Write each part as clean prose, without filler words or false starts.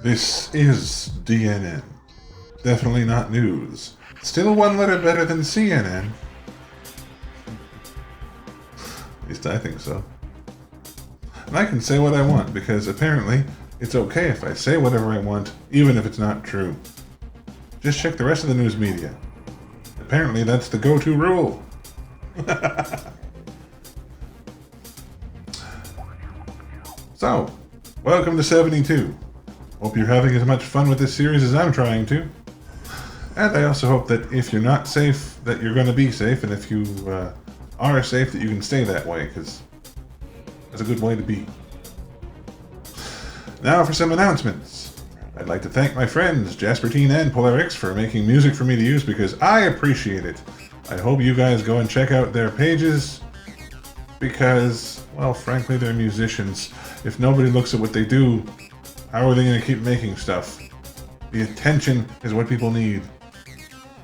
This is DNN. Definitely not news. Still one letter better than CNN. At least I think so. And I can say what I want, because apparently it's okay if I say whatever I want, even if it's not true. Just check the rest of the news media. Apparently that's the go-to rule. So, welcome to 72. Hope you're having as much fun with this series as I'm trying to. And I also hope that if you're not safe, that you're going to be safe, and if you are safe, that you can stay that way, because that's a good way to be. Now for some announcements. I'd like to thank my friends, jaspertine and polerix, for making music for me to use, because I appreciate it. I hope you guys go and check out their pages, because, well, frankly, they're musicians. If nobody looks at what they do, how are they going to keep making stuff? The attention is what people need.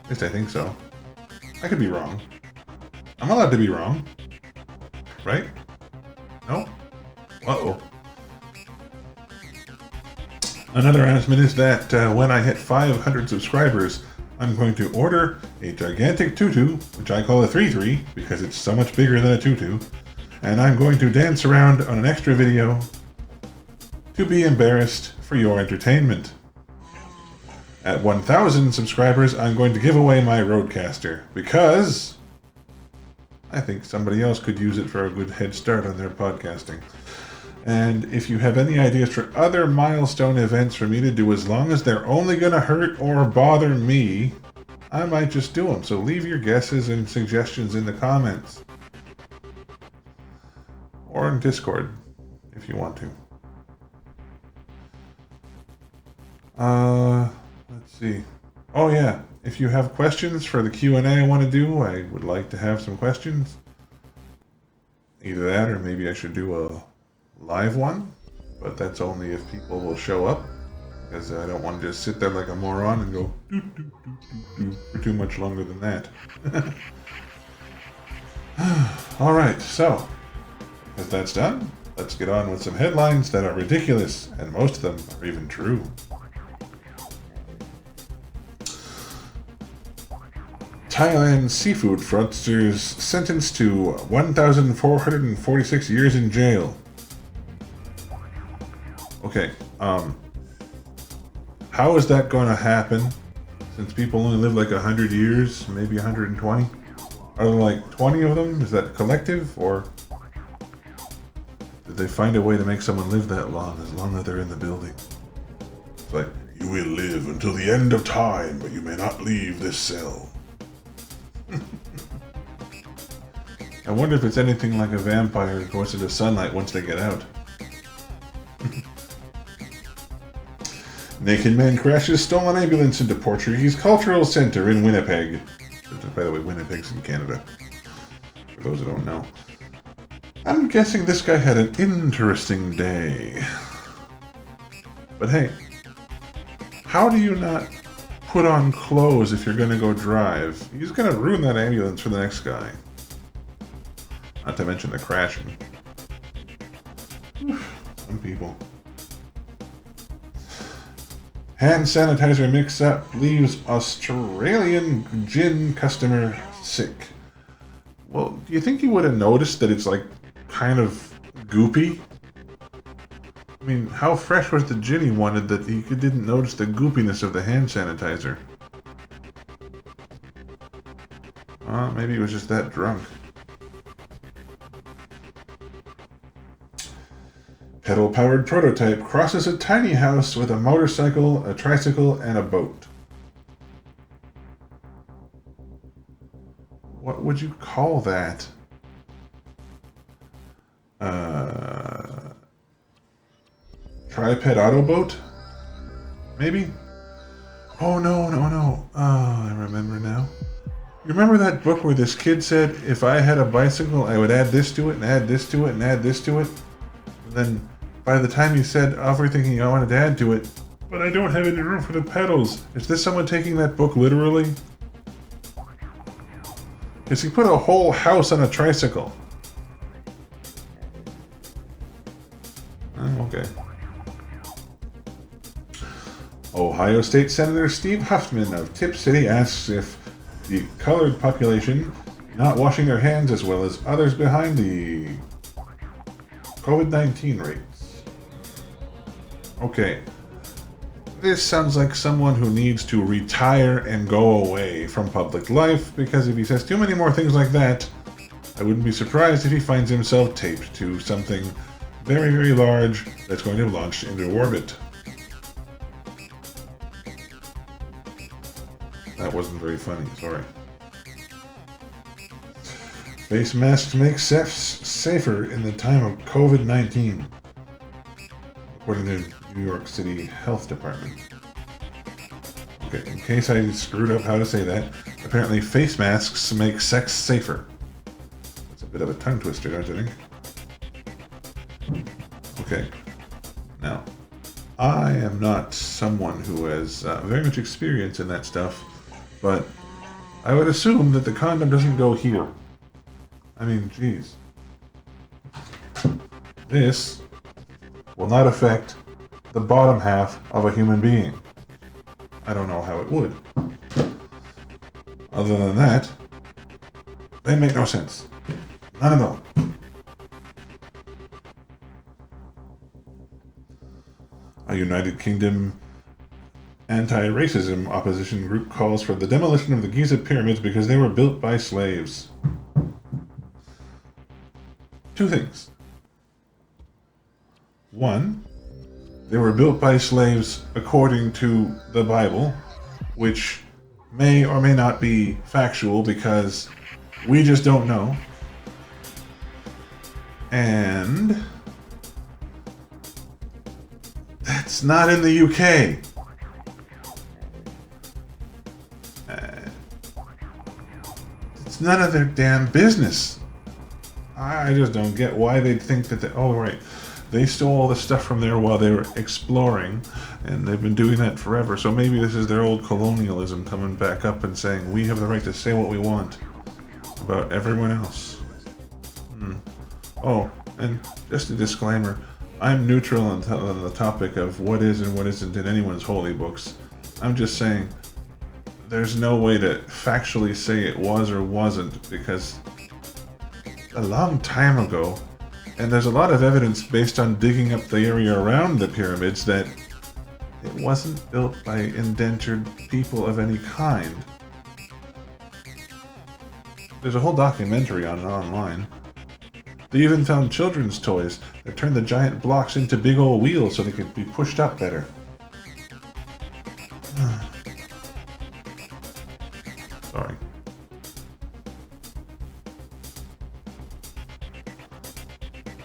At least I think so. I could be wrong. I'm allowed to be wrong. Right? No? Uh-oh. Another announcement is that when I hit 500 subscribers, I'm going to order a gigantic tutu, which I call a 3-3, because it's so much bigger than a tutu, and I'm going to dance around on an extra video to be embarrassed for your entertainment. At 1,000 subscribers, I'm going to give away my Rodecaster, because I think somebody else could use it for a good head start on their podcasting. And if you have any ideas for other milestone events for me to do, as long as they're only going to hurt or bother me, I might just do them. So leave your guesses and suggestions in the comments. Or in Discord, if you want to. Let's see. Oh yeah, if you have questions for the Q&A I want to do, I would like to have some questions. Either that, or maybe I should do a live one, but that's only if people will show up, because I don't want to just sit there like a moron and go doo, doo, doo, doo, doo, for too much longer than that. Alright, so, as that's done, let's get on with some headlines that are ridiculous, and most of them are even true. Thailand seafood fraudsters sentenced to 1,446 years in jail. Okay, how is that going to happen, since people only live like 100 years, maybe 120? Are there like 20 of them? Is that collective, or did they find a way to make someone live that long as they're in the building? It's like, you will live until the end of time, but you may not leave this cell. I wonder if it's anything like a vampire who goes into sunlight once they get out. Naked man crashes stolen ambulance into Portuguese Cultural Center in Winnipeg. By the way, Winnipeg's in Canada, for those who don't know. I'm guessing this guy had an interesting day. But hey, how do you not put on clothes if you're going to go drive? He's going to ruin that ambulance for the next guy. Not to mention the crashing. Some people. Hand sanitizer mix-up leaves Australian gin customer sick. Well, do you think he would have noticed that it's like kind of goopy? I mean, how fresh was the gin he wanted that he didn't notice the goopiness of the hand sanitizer? Maybe he was just that drunk. Pedal-powered prototype crosses a tiny house with a motorcycle, a tricycle, and a boat. What would you call that? Triped Autoboat? Maybe? Oh, no. Oh, I remember now. You remember that book where this kid said, if I had a bicycle, I would add this to it, and add this to it, and add this to it? And then, by the time he said everything I wanted to add to it, but I don't have any room for the pedals. Is this someone taking that book literally? Because he put a whole house on a tricycle. Oh, okay. Ohio State Senator Steve Huffman of Tip City asks if the colored population not washing their hands as well as others behind the COVID-19 rates. Okay. This sounds like someone who needs to retire and go away from public life, because if he says too many more things like that, I wouldn't be surprised if he finds himself taped to something very, very large that's going to launch into orbit. That wasn't very funny, sorry. Face masks make safer in the time of COVID-19, according to New York City Health Department. Okay, in case I screwed up how to say that, apparently face masks make sex safer. That's a bit of a tongue twister, don't you think? Okay, now, I am not someone who has very much experience in that stuff, but I would assume that the condom doesn't go here. I mean, geez. This will not affect the bottom half of a human being. I don't know how it would. Other than that, they make no sense. None at all. A United Kingdom anti-racism opposition group calls for the demolition of the Giza pyramids because they were built by slaves. Two things. One, they were built by slaves according to the Bible, which may or may not be factual because we just don't know. And that's not in the UK. It's none of their damn business. I just don't get why they'd think that oh, right. They stole all the stuff from there while they were exploring, and they've been doing that forever. So maybe this is their old colonialism coming back up and saying, we have the right to say what we want about everyone else. Oh, and just a disclaimer, I'm neutral on the topic of what is and what isn't in anyone's holy books. I'm just saying, there's no way to factually say it was or wasn't, because a long time ago, and there's a lot of evidence based on digging up the area around the pyramids that it wasn't built by indentured people of any kind. There's a whole documentary on it online. They even found children's toys that turned the giant blocks into big old wheels so they could be pushed up better. Sorry.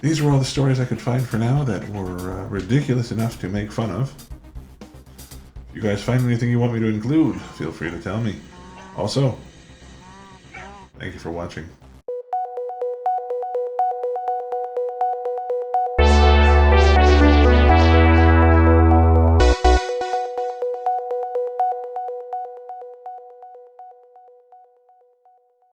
These were all the stories I could find for now that were ridiculous enough to make fun of. If you guys find anything you want me to include, feel free to tell me. Also, thank you for watching.